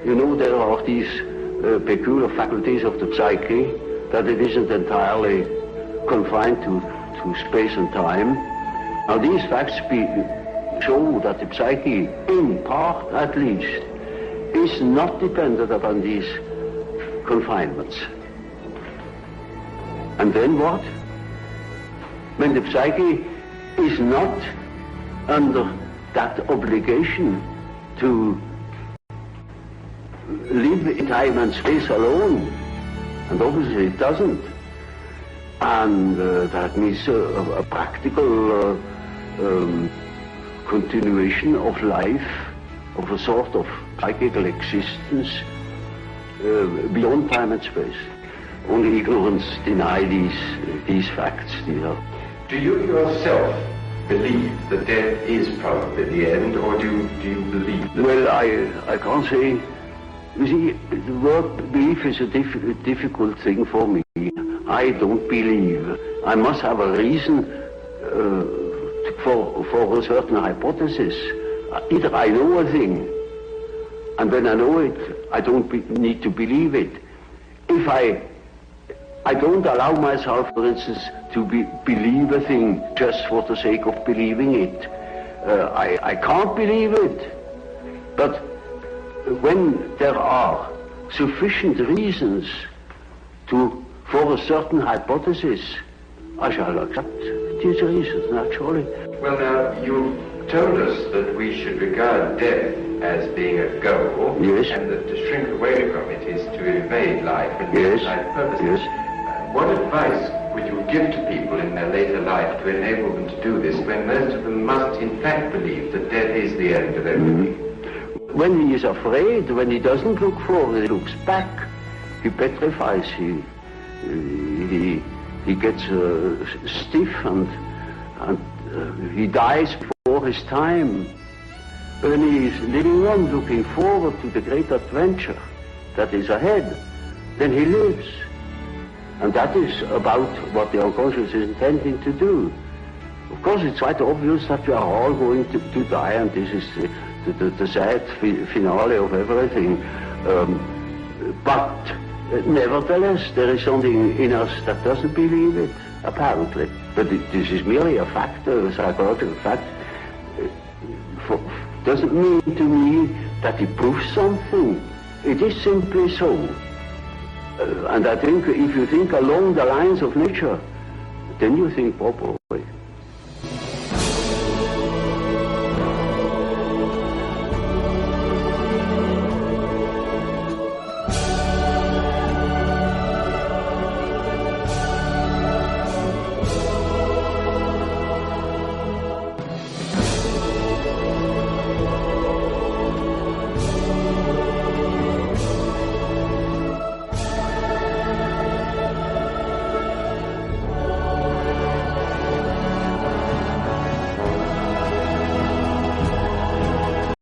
You know, there are these peculiar faculties of the psyche, that it isn't entirely confined to space and time. Now these facts show that the psyche, in part at least, is not dependent upon these confinements. And then what? When the psyche is not under that obligation to live in time and space alone, and obviously it doesn't, and that means a practical continuation of life, of a sort of psychical existence beyond time and space. Only ignorance deny these facts. Do you yourself believe that death is probably the end, or do you believe? Well, I can't say. You see, the word belief is a difficult thing for me. I don't believe. I must have a reason for a certain hypothesis. Either I know a thing, and when I know it, I don't need to believe it. If I don't allow myself, for instance, to believe a thing just for the sake of believing it. I can't believe it. But when there are sufficient reasons for a certain hypothesis, I shall accept these reasons, naturally. Well, now, you told us that we should regard death as being a goal, yes, and that to shrink away from it is to evade life and yes, life purposes. Yes. What advice would you give to people in their later life to enable them to do this, when most of them must in fact believe that death is the end of everything? When he is afraid, when he doesn't look forward, he looks back, he petrifies, he gets stiff and he dies before his time. When he is living on, looking forward to the great adventure that is ahead, then he lives. And that is about what the unconscious is intending to do. Of course, it's quite obvious that we are all going to die, and this is the sad finale of everything. But nevertheless, there is something in us that doesn't believe it, apparently. But this is merely a fact, a psychological fact. Doesn't mean to me that it proves something. It is simply so. And I think if you think along the lines of nature, then you think properly.